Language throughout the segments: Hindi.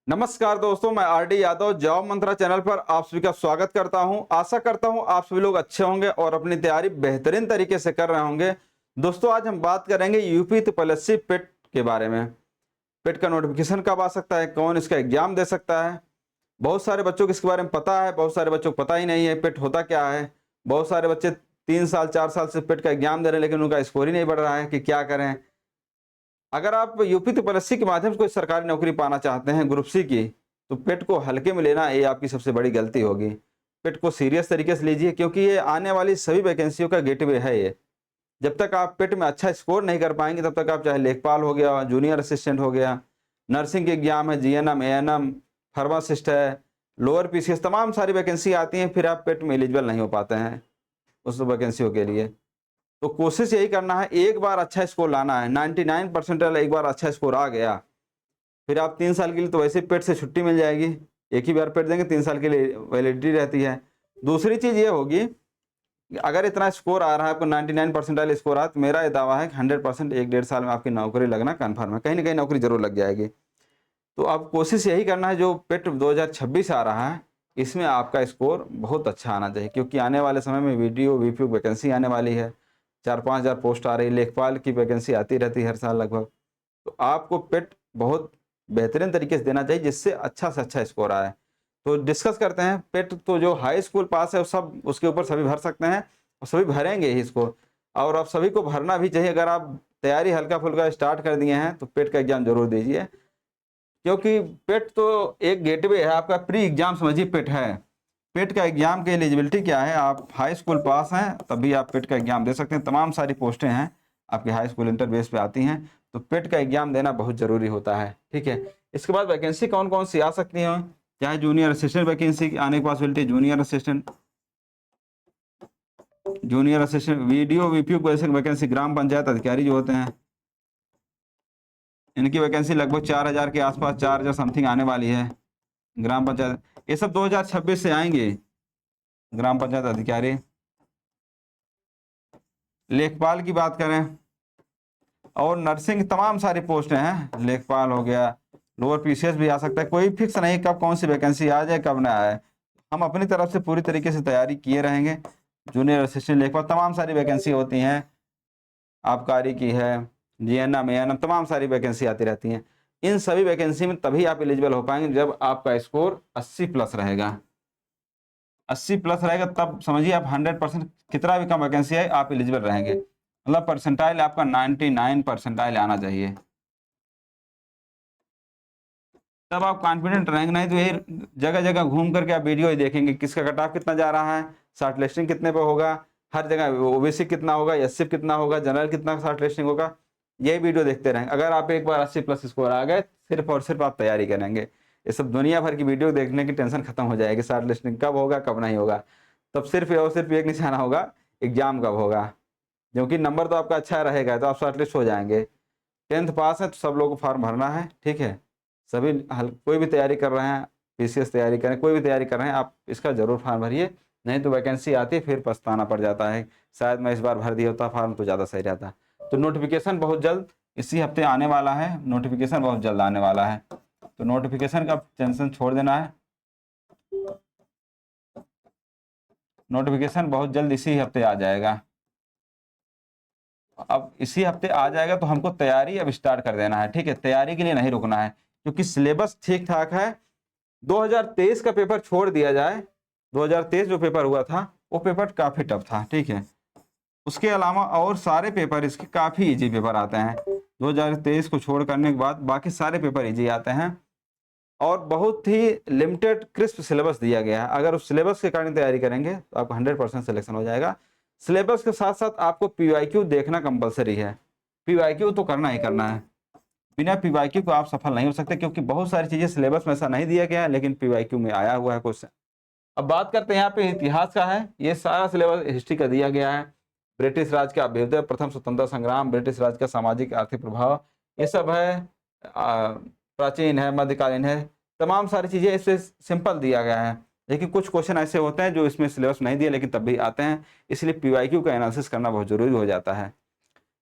नमस्कार दोस्तों, मैं आरडी यादव जॉब मंत्रा चैनल पर आप सभी का स्वागत करता हूं। आशा करता हूं आप सभी लोग अच्छे होंगे और अपनी तैयारी बेहतरीन तरीके से कर रहे होंगे। दोस्तों, आज हम बात करेंगे यूपी त्रिपल पेट के बारे में। पेट का नोटिफिकेशन कब आ सकता है, कौन इसका एग्जाम दे सकता है। बहुत सारे बच्चों को इसके बारे में पता है, बहुत सारे बच्चों को पता ही नहीं है पेट होता क्या है। बहुत सारे बच्चे 3 साल 4 साल से पेट का एग्जाम दे रहे हैं, लेकिन उनका स्कोर ही नहीं बढ़ रहा है कि क्या करें। अगर आप यूपी त्रिपल के माध्यम से कोई सरकारी नौकरी पाना चाहते हैं ग्रुप सी की, तो पेट को हल्के में लेना ये आपकी सबसे बड़ी गलती होगी। पेट को सीरियस तरीके से लीजिए, क्योंकि ये आने वाली सभी वैकेंसियों का गेटवे है ये। जब तक आप पेट में अच्छा स्कोर नहीं कर पाएंगे, तब तक आप चाहे लेखपाल हो गया, जूनियर असिस्टेंट हो गया, नर्सिंग के एग्जाम है, जीएनएम, एएनएम, फार्मासिस्ट है, लोअर पीसीएस, तमाम सारी वैकेंसी आती हैं, फिर आप पेट में एलिजिबल नहीं हो पाते हैं उस वैकेंसियों के लिए। तो कोशिश यही करना है, एक बार अच्छा स्कोर लाना है। 99 परसेंटाइल एक बार अच्छा स्कोर आ गया, फिर आप 3 साल के लिए तो वैसे पेट से छुट्टी मिल जाएगी। एक ही बार पेट देंगे, 3 साल के लिए वैलिडिटी रहती है। दूसरी चीज़ ये होगी कि अगर इतना स्कोर आ रहा है आपको, 99 परसेंटाइल स्कोर आ, तो मेरा ये दावा है कि 100% 1 डेढ़ साल में आपकी नौकरी लगना कन्फर्म है, कहीं ना कहीं नौकरी जरूर लग जाएगी। तो अब कोशिश यही करना है, जो पेट 2026 आ रहा है इसमें आपका स्कोर बहुत अच्छा आना चाहिए, क्योंकि आने वाले समय में वीडियो वीपीओ वैकेंसी आने वाली है। 4-5 हज़ार पोस्ट आ रही है, लेखपाल की वैकेंसी आती रहती है हर साल लगभग। तो आपको पेट बहुत बेहतरीन तरीके से देना चाहिए, जिससे अच्छा से अच्छा स्कोर आए। तो डिस्कस करते हैं। पेट तो जो हाई स्कूल पास है वो सब उसके ऊपर सभी भर सकते हैं, और सभी भरेंगे ही इसको। और आप सभी को भरना भी चाहिए। अगर आप तैयारी हल्का फुल्का स्टार्ट कर दिए हैं तो पेट का एग्जाम जरूर दीजिए, क्योंकि पेट तो एक गेटवे है, आपका प्री एग्जाम समझिए पेट है। पेट का एग्जाम के एलिजिबिलिटी क्या है, आप हाई स्कूल पास हैं तभी आप पेट का एग्जाम दे सकते हैं। तमाम सारी पोस्टें हैं आपके हाई स्कूल इंटर बेस पे आती हैं, तो पेट का एग्जाम देना बहुत जरूरी होता है। ठीक है, इसके बाद वैकेंसी कौन कौन सी आ सकती है, चाहे जूनियर असिस्टेंट वैकेंसी आने की possibility, junior assistant VDO VPO vacancy, ग्राम पंचायत अधिकारी जो होते हैं इनकी वैकेंसी लगभग 4,000 के आसपास, 4,000 समथिंग आने वाली है। ग्राम पंचायत ये सब 2026 से आएंगे। ग्राम पंचायत अधिकारी, लेखपाल की बात करें, और नर्सिंग तमाम सारी पोस्टें हैं। लेखपाल हो गया, लोअर पीसीएस भी आ सकता है, कोई फिक्स नहीं कब कौन सी वैकेंसी आ जाए कब ना आए। हम अपनी तरफ से पूरी तरीके से तैयारी किए रहेंगे। जूनियर असिस्टेंट, लेखपाल, तमाम सारी वैकेंसी होती हैं। आबकारी की है, जीएनएम, एएनएम, तमाम सारी वैकेंसी आती रहती हैं। इन सभी वैकेंसी में तभी आप एलिजिबल हो पाएंगे जब आपका स्कोर 80 प्लस रहेगा। 80 प्लस रहेगा तब समझिए आप 100%, कितना भी कम वैकेंसी है आप एलिजिबल रहेंगे। मतलब परसेंटाइल आपका 99 परसेंटाइल आना चाहिए, तब आप कॉन्फिडेंट रहेंगे। नहीं तो ये जगह जगह घूम करके आप वीडियो ही देखेंगे, किसका कट ऑफ कितना जा रहा है, शॉर्ट लिस्टिंग कितने पे होगा, हर जगह ओबीसी कितना होगा, एससी कितना होगा, जनरल कितना शॉर्ट लिस्टिंग होगा, यही वीडियो देखते रहेंगे। अगर आप एक बार 80 प्लस स्कोर आ गए, सिर्फ और सिर्फ आप तैयारी करेंगे, ये सब दुनिया भर की वीडियो देखने की टेंशन खत्म हो जाएगी। शॉर्ट लिस्टिंग कब होगा कब नहीं होगा, तब सिर्फ और सिर्फ एक निशाना होगा, एग्जाम कब होगा। क्योंकि नंबर तो आपका अच्छा रहेगा तो आप शॉर्ट लिस्ट हो जाएंगे। 10th पास है तो सब लोगों को फॉर्म भरना है। ठीक है, सभी कोई भी तैयारी कर रहे हैं, पीसीएस तैयारी करें, कोई भी तैयारी कर रहे हैं, आप इसका जरूर फॉर्म भरिए। नहीं तो वैकेंसी आती है फिर पछताना पड़ जाता है, शायद मैं इस बार भर दिया होता फॉर्म तो ज़्यादा सही रहता। तो नोटिफिकेशन बहुत जल्द इसी हफ्ते आने वाला है, नोटिफिकेशन बहुत जल्द आने वाला है, तो नोटिफिकेशन का टेंशन छोड़ देना है। नोटिफिकेशन बहुत जल्द इसी हफ्ते आ जाएगा। अब इसी हफ्ते आ जाएगा तो हमको तैयारी अब स्टार्ट कर देना है। ठीक है, तैयारी के लिए नहीं रुकना है, क्योंकि सिलेबस ठीक ठाक है। 2023 का पेपर छोड़ दिया जाए, 2023 जो पेपर हुआ था वो पेपर काफी टफ था। ठीक है, उसके अलावा और सारे पेपर इसके काफी इजी पेपर आते हैं। 2023 को छोड़ करने के बाद बाकी सारे पेपर इजी आते हैं, और बहुत ही लिमिटेड क्रिस्प सिलेबस दिया गया है। अगर उस सिलेबस के कारण तैयारी करेंगे तो आपको 100% सिलेक्शन हो जाएगा। सिलेबस के साथ साथ आपको पीवाईक्यू देखना कंपलसरी है, पीवाईक्यू तो करना ही करना है। बिना पीवाईक्यू को आप सफल नहीं हो सकते, क्योंकि बहुत सारी चीजें सिलेबस में ऐसा नहीं दिया गया है, लेकिन पीवाईक्यू में आया हुआ है क्वेश्चन। अब बात करते हैं यहाँ पे इतिहास का है। ये सारा सिलेबस हिस्ट्री का दिया गया है। ब्रिटिश राज का अभ्युदय, प्रथम स्वतंत्रता संग्राम, ब्रिटिश राज का सामाजिक आर्थिक प्रभाव, ये सब है। प्राचीन है, मध्यकालीन है, तमाम सारी चीजें इससे सिंपल दिया गया है। लेकिन कुछ क्वेश्चन ऐसे होते हैं जो इसमें सिलेबस नहीं दिए लेकिन तब भी आते हैं, इसलिए पीवाईक्यू का एनालिसिस करना बहुत जरूरी हो जाता है।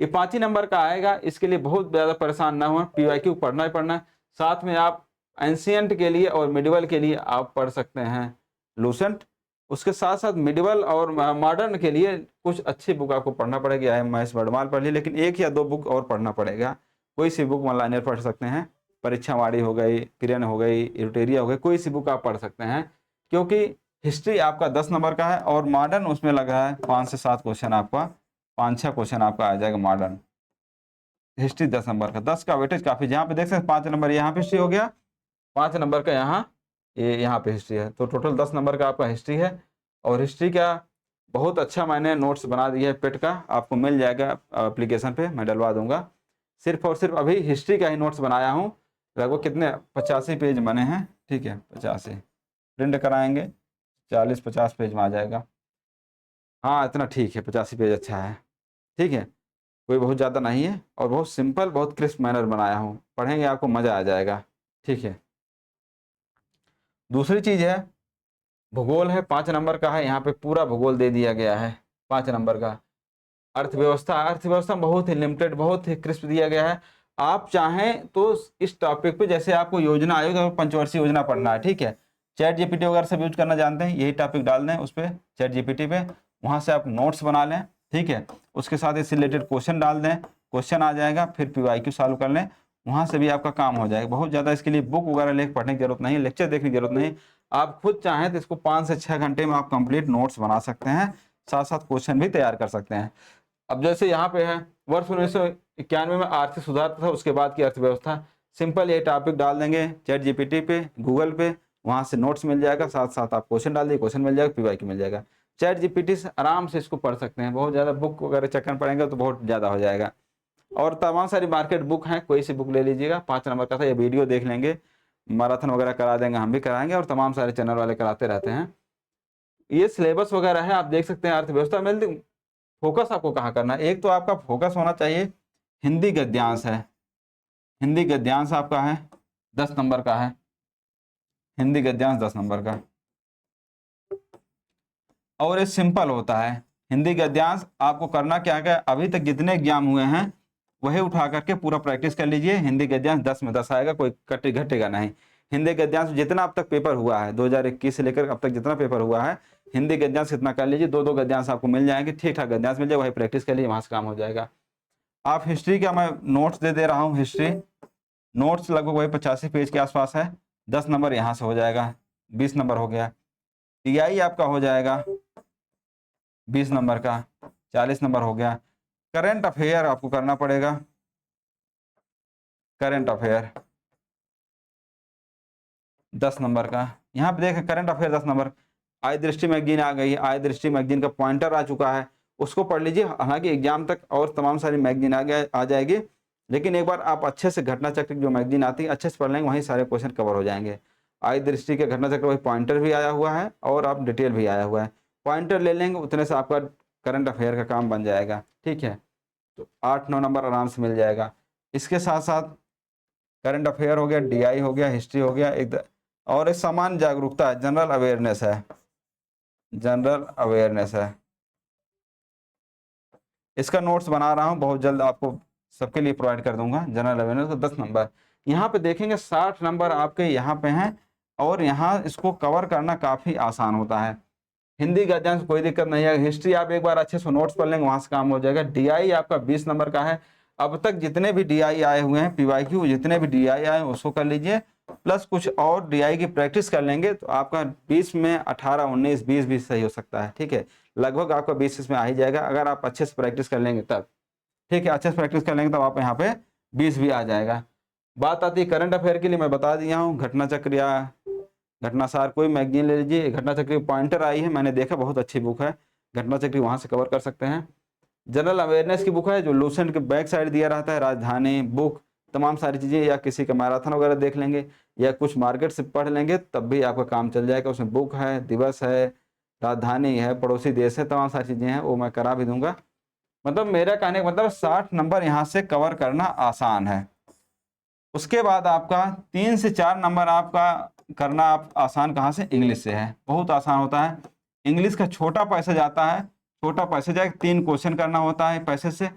ये 5 ही नंबर का आएगा, इसके लिए बहुत ज़्यादा परेशान ना हो, पीवाईक्यू पढ़ना ही पढ़ना है। साथ में आप एंशियंट के लिए और मिडिवल के लिए आप पढ़ सकते हैं लूसेंट। उसके साथ साथ मिडिवल और मॉडर्न के लिए कुछ अच्छी बुक आपको पढ़ना पड़ेगी। आई महेश वर्धमान पढ़ ली, लेकिन 1 या 2 बुक और पढ़ना पड़ेगा। कोई सी बुक ऑनलाइन पढ़ सकते हैं, परीक्षावाड़ी हो गई, किरण हो गई, यूटेरिया हो गई, कोई सी बुक आप पढ़ सकते हैं, क्योंकि हिस्ट्री आपका 10 नंबर का है और मॉडर्न उसमें लगा है 5 से 7 क्वेश्चन आपका, 5-6 क्वेश्चन आपका आ जाएगा मॉडर्न। हिस्ट्री 10 नंबर का, 10 का वेटेज काफी, जहाँ पे देख सकते हैं 5 नंबर यहाँ पे हिस्ट्री हो गया, 5 नंबर का यहाँ पे हिस्ट्री है, तो टोटल 10 नंबर का आपका हिस्ट्री है। और हिस्ट्री का बहुत अच्छा मैंने नोट्स बना दिया है पेट का, आपको मिल जाएगा एप्लीकेशन पे, मैं डलवा दूंगा। सिर्फ और सिर्फ अभी हिस्ट्री का ही नोट्स बनाया हूँ, लगभग कितने 85 पेज बने हैं, ठीक है 85 प्रिंट कराएंगे 40-50 पेज में आ जाएगा। हाँ इतना ठीक है, 85 पेज अच्छा है, ठीक है, कोई बहुत ज़्यादा नहीं है और बहुत सिंपल बहुत क्रिस्प मैनर बनाया हूँ, पढ़ेंगे आपको मज़ा आ जाएगा, ठीक है। दूसरी चीज़ है भूगोल है, 5 नंबर का है, यहाँ पे पूरा भूगोल दे दिया गया है 5 नंबर का। अर्थव्यवस्था, अर्थव्यवस्था बहुत ही लिमिटेड, बहुत ही क्रिस्प दिया गया है। आप चाहें तो इस टॉपिक पे, जैसे आपको योजना आयोग और पंचवर्षीय योजना पढ़ना है, ठीक है, चैट जीपीटी वगैरह सब यूज करना जानते हैं, यही टॉपिक डाल दें उस पर चैट जीपीटी पे, वहाँ से आप नोट्स बना लें, ठीक है, उसके साथ इससे रिलेटेड क्वेश्चन डाल दें, क्वेश्चन आ जाएगा, फिर पीवाईक्यू सॉल्व कर लें, वहाँ से भी आपका काम हो जाएगा। बहुत ज़्यादा इसके लिए बुक वगैरह लेकर पढ़ने की जरूरत नहीं, लेक्चर देखने की जरूरत नहीं, आप खुद चाहें तो इसको 5 से 6 घंटे में आप कंप्लीट नोट्स बना सकते हैं, साथ साथ क्वेश्चन भी तैयार कर सकते हैं। अब जैसे यहाँ पे है वर्ष 1991 में आर्थिक सुधार था, उसके बाद की अर्थव्यवस्था, सिंपल ये टॉपिक डाल देंगे चैट जीपीटी पे, गूगल पे, वहाँ से नोट्स मिल जाएगा, साथ साथ आप क्वेश्चन डाल दिए, क्वेश्चन मिल जाएगा, पीवाईक्यू मिल जाएगा। चैट जीपीटी से आराम से इसको पढ़ सकते हैं, बहुत ज़्यादा बुक वगैरह चक्कर पड़ेंगे तो बहुत ज़्यादा हो जाएगा। और तमाम सारी मार्केट बुक हैं, कोई सी बुक ले लीजिएगा, 5 नंबर का था, ये वीडियो देख लेंगे, मैराथन वगैरह करा देंगे, हम भी कराएंगे और तमाम सारे चैनल वाले कराते रहते हैं। ये सिलेबस वगैरह है, आप देख सकते हैं। अर्थव्यवस्था में फोकस आपको कहाँ करना है, एक तो आपका फोकस होना चाहिए हिंदी गद्यांश है, हिंदी गद्यांश आपका है 10 नंबर का है, हिंदी गद्यांश 10 नंबर का, और ये सिंपल होता है। हिंदी गद्यांश आपको करना क्या है, अभी तक जितने एग्जाम हुए हैं वही उठा करके पूरा प्रैक्टिस कर लीजिए, हिंदी गद्यांश 10 में 10 आएगा, कोई कटे घटेगा नहीं। हिंदी गद्यांश जितना अब तक पेपर हुआ है 2021 से लेकर अब तक जितना पेपर हुआ है, हिंदी गद्यांश कितना कर लीजिए, 2-2 गद्यांश आपको मिल जाएंगे, ठीक ठाक गद्यांश मिल जाए, वही प्रैक्टिस कर लीजिए, वहाँ से काम हो जाएगा। आप हिस्ट्री का मैं नोट्स दे रहा हूँ, हिस्ट्री नोट्स लगभग वही 85 पेज के आसपास है, 10 नंबर यहाँ से हो जाएगा, 20 नंबर हो गया। टीआई आपका हो जाएगा 20 नंबर का, 40 नंबर हो गया। करंट अफेयर आपको करना पड़ेगा, करंट अफेयर 10 नंबर का, यहाँ पे देखें करंट अफेयर 10 नंबर। आय दृष्टि मैगजीन आ गई है, आय दृष्टि मैगजीन का पॉइंटर आ चुका है, उसको पढ़ लीजिए, हालांकि एग्जाम तक और तमाम सारी मैगजीन आ जाएगी, लेकिन एक बार आप अच्छे से घटना चक्र की जो मैगजीन आती है अच्छे से पढ़ लेंगे, वहीं सारे क्वेश्चन कवर हो जाएंगे। आय दृष्टि के घटना चक्र वही पॉइंटर भी आया हुआ है और आप डिटेल भी आया हुआ है, पॉइंटर ले लेंगे उतने से आपका करंट अफेयर का काम बन जाएगा, ठीक है, तो 8-9 नंबर आराम से मिल जाएगा। इसके साथ साथ करंट अफेयर हो गया, डीआई हो गया, हिस्ट्री हो गया, एक और एक सामान्य जागरूकता है, जनरल अवेयरनेस है, जनरल अवेयरनेस है, इसका नोट्स बना रहा हूँ, बहुत जल्द आपको सबके लिए प्रोवाइड कर दूंगा। जनरल अवेयरनेस का 10 नंबर, यहाँ पे देखेंगे 60 नंबर आपके यहाँ पे हैं और यहाँ इसको कवर करना काफ़ी आसान होता है। हिंदी गद्यांश कोई दिक्कत नहीं है, हिस्ट्री आप एक बार अच्छे से नोट्स पढ़ लेंगे, वहाँ से काम हो जाएगा। डीआई आपका 20 नंबर का है, अब तक जितने भी डीआई आए हुए हैं, पीवाईक्यू जितने भी डीआई आए हैं उसको कर लीजिए, प्लस कुछ और डीआई की प्रैक्टिस कर लेंगे तो आपका 20 में 18, 19, 20 भी सही हो सकता है, ठीक है, लगभग आपका 20 इसमें आ ही जाएगा अगर आप अच्छे से प्रैक्टिस कर लेंगे तब, ठीक है, अच्छे से प्रैक्टिस कर लेंगे तब आप यहाँ पे 20 भी आ जाएगा। बात आती है करंट अफेयर के लिए, मैं बता दिया हूँ, घटना चक्र या घटनासार कोई मैगजीन ले लीजिए, घटना चक्र पॉइंटर आई है, मैंने देखा बहुत अच्छी बुक है, घटना चक्र वहाँ से कवर कर सकते हैं। जनरल अवेयरनेस की बुक है जो लूसेंट के बैक साइड दिया रहता है, राजधानी बुक, तमाम सारी चीज़ें, या किसी का मैराथन वगैरह देख लेंगे या कुछ मार्केट से पढ़ लेंगे तब भी आपका काम चल जाएगा। उसमें बुक है, दिवस है, राजधानी है, पड़ोसी देश है, तमाम सारी चीज़ें हैं, वो मैं करा भी दूंगा। मतलब मेरा कहने का मतलब 60 नंबर यहाँ से कवर करना आसान है। उसके बाद आपका 3 से 4 नंबर आपका करना आप आसान कहाँ से, इंग्लिश से है, बहुत आसान होता है। इंग्लिश का छोटा पैसा जाता है, छोटा पैसा जाए, 3 क्वेश्चन करना होता है पैसे से,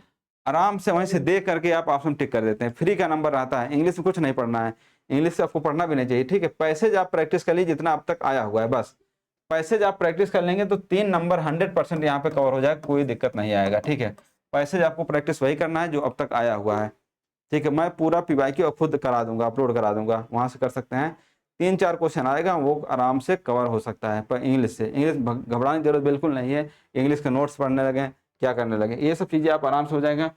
आराम से वहीं से देख करके आप ऑप्शन टिक कर देते हैं, फ्री का नंबर आता है, इंग्लिश में कुछ नहीं पढ़ना है। इंग्लिश से आपको पढ़ना भी नहीं चाहिए, ठीक है। पैसेज आप प्रैक्टिस कर लीजिए जितना अब तक आया हुआ है, बस पैसेज आप प्रैक्टिस कर लेंगे तो 3 नंबर 100% यहाँ पे कवर हो जाएगा, कोई दिक्कत नहीं आएगा, ठीक है। पैसेज आपको प्रैक्टिस वही करना है जो अब तक आया हुआ है, ठीक है। मैं पूरा पीवाईक्यू खुद करा दूंगा, अपलोड करा दूंगा, वहां से कर सकते हैं। 3-4 क्वेश्चन आएगा, वो आराम से कवर हो सकता है। पर इंग्लिश से, इंग्लिश घबराने की जरूरत बिल्कुल नहीं है। इंग्लिश के नोट्स पढ़ने लगे, क्या करने लगे, ये सब चीज़ें आप आराम से हो जाएगा।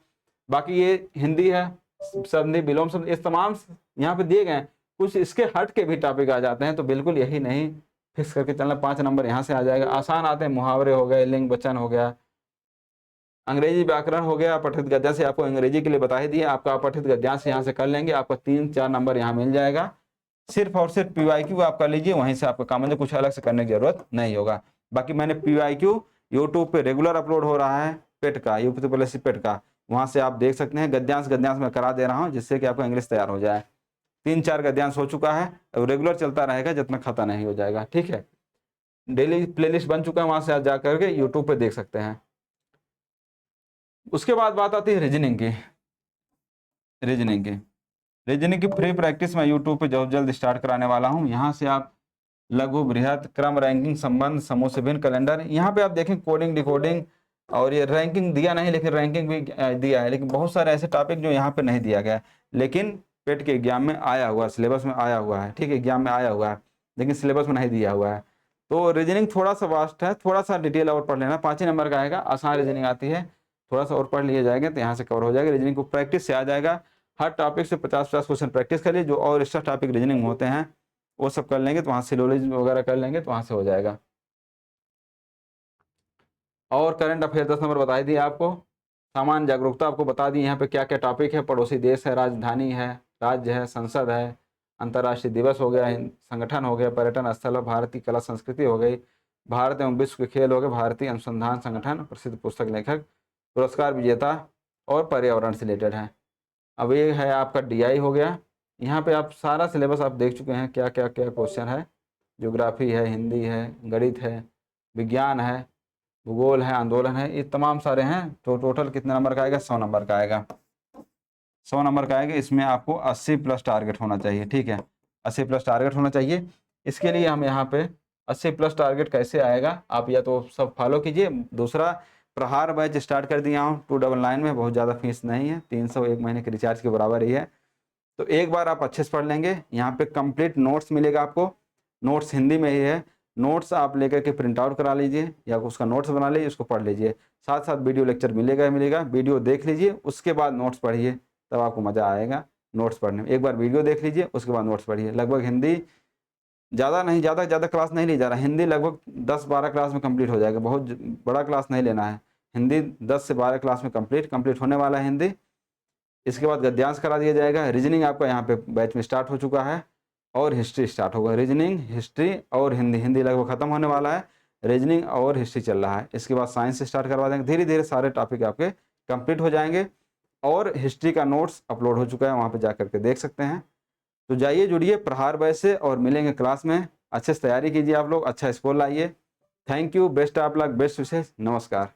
बाकी ये हिंदी है, संधि विलोम शब्द, ये तमाम यहाँ पे दिए गए हैं। कुछ इसके हट के भी टॉपिक आ जाते हैं, तो बिल्कुल यही नहीं फिक्स करके चलना। 5 नंबर यहाँ से आ जाएगा। आसान आते हैं, मुहावरे हो गए, लिंग वचन हो गया, अंग्रेजी व्याकरण हो गया, अपठित गद्य से आपको अंग्रेजी के लिए बता ही दिया। आपका अपठित गद्यांश यहाँ से कर लेंगे, आपको 3-4 नंबर यहाँ मिल जाएगा। सिर्फ और सिर्फ पीवाईक्यू आप कर लीजिए, वहीं से आपका काम है, कुछ अलग से करने की जरूरत नहीं होगा। बाकी मैंने पीवाईक्यू यूट्यूब पे रेगुलर अपलोड हो रहा है, पेट का, यूपी पॉलिसी पेट का, वहां से आप देख सकते हैं। गद्यांश मैं करा दे रहा हूँ, जिससे कि आपका इंग्लिश तैयार हो जाए। 3-4 गद्यांश हो चुका है, और रेगुलर चलता रहेगा जब तक खत्म नहीं हो जाएगा, ठीक है। डेली प्लेलिस्ट बन चुका है, वहां से आप जा करके यूट्यूब पे देख सकते हैं। उसके बाद बात आती है रीजनिंग की। रीजनिंग की फ्री प्रैक्टिस मैं यूट्यूब पे जल्द स्टार्ट कराने वाला हूँ। यहाँ से आप लघु, बृहद, क्रम, रैंकिंग, संबंध, समूह से भिन्न, कैलेंडर, यहाँ पे आप देखें कोडिंग, डिकोडिंग, और ये रैंकिंग दिया नहीं, लेकिन रैंकिंग भी दिया है। लेकिन बहुत सारे ऐसे टॉपिक जो यहाँ पे नहीं दिया गया है, लेकिन पेट के एग्जाम में आया हुआ, सिलेबस में आया हुआ है, ठीक है, एग्जाम में आया हुआ है, लेकिन सिलेबस में नहीं दिया हुआ है। तो रीजनिंग थोड़ा सा वास्ट है, थोड़ा सा डिटेल और पढ़ लेना। 5 ही नंबर का आएगा, आसान रीजनिंग आती है, थोड़ा सा और पढ़ लिए जाएंगे तो यहाँ से कवर हो जाएगा। रीजनिंग को प्रैक्टिस से आ जाएगा। हर टॉपिक से 50-50 क्वेश्चन प्रैक्टिस करिए। जो और एक्स्ट्रा टॉपिक रीजनिंग में होते हैं वो सब कर लेंगे, तो वहाँ सिलोलॉजी वगैरह कर लेंगे, तो वहाँ से हो जाएगा। और करंट अफेयर 10 नंबर बता दिए आपको। सामान्य जागरूकता आपको बता दी, यहाँ पे क्या क्या टॉपिक है। पड़ोसी देश है, राजधानी है, राज्य है, संसद है, अंतर्राष्ट्रीय दिवस हो गया, संगठन हो गया, पर्यटन स्थल, भारतीय कला संस्कृति हो गई, भारत एवं विश्व के खेल हो गए, भारतीय अनुसंधान संगठन, प्रसिद्ध पुस्तक लेखक, पुरस्कार विजेता, और पर्यावरण से रिलेटेड है। अब ये है आपका DI हो गया। यहाँ पे आप सारा सिलेबस आप देख चुके हैं, क्या क्या क्या क्वेश्चन है। ज्योग्राफी है, हिंदी है, गणित है, विज्ञान है, भूगोल है, आंदोलन है, ये तमाम सारे हैं। तो टोटल कितने नंबर का आएगा? 100 नंबर का आएगा। 100 नंबर का आएगा। इसमें आपको 80+ टारगेट होना चाहिए, ठीक है, 80+ टारगेट होना चाहिए। इसके लिए हम यहाँ पे 80+ टारगेट कैसे आएगा, आप या तो सब फॉलो कीजिए। दूसरा, प्रहार बैच स्टार्ट कर दिया हूँ 299 में, बहुत ज़्यादा फीस नहीं है, 300 एक महीने के रिचार्ज के बराबर ही है। तो एक बार आप अच्छे से पढ़ लेंगे। यहाँ पे कंप्लीट नोट्स मिलेगा आपको, नोट्स हिंदी में ही है। नोट्स आप लेकर के प्रिंट आउट करा लीजिए, या उसका नोट्स बना लीजिए, उसको पढ़ लीजिए। साथ साथ वीडियो लेक्चर मिलेगा ही मिलेगा, वीडियो देख लीजिए, उसके बाद नोट्स पढ़िए, तब आपको मज़ा आएगा नोट्स पढ़ने में। एक बार वीडियो देख लीजिए, उसके बाद नोट्स पढ़िए। लगभग हिंदी ज़्यादा नहीं, ज़्यादा क्लास नहीं ली जा रहा, हिंदी लगभग 10-12 क्लास में कंप्लीट हो जाएगा। बहुत बड़ा क्लास नहीं लेना है, हिंदी 10 से 12 क्लास में कंप्लीट होने वाला है हिंदी। इसके बाद गद्यांश करा दिया जाएगा। रीजनिंग आपका यहाँ पे बैच में स्टार्ट हो चुका है, और हिस्ट्री स्टार्ट होगा। रीजनिंग, हिस्ट्री और हिंदी लगभग खत्म होने वाला है, रीजनिंग और हिस्ट्री चल रहा है। इसके बाद साइंस से स्टार्ट करवा देंगे। धीरे धीरे सारे टॉपिक आपके कंप्लीट हो जाएंगे, और हिस्ट्री का नोट्स अपलोड हो चुका है, वहाँ पे जा करके देख सकते हैं। तो जाइए, जुड़िए प्रहार बैच से, और मिलेंगे क्लास में। अच्छे से तैयारी कीजिए आप लोग, अच्छा स्कोर लाइए। Thank you, best of luck, best wishes, नमस्कार।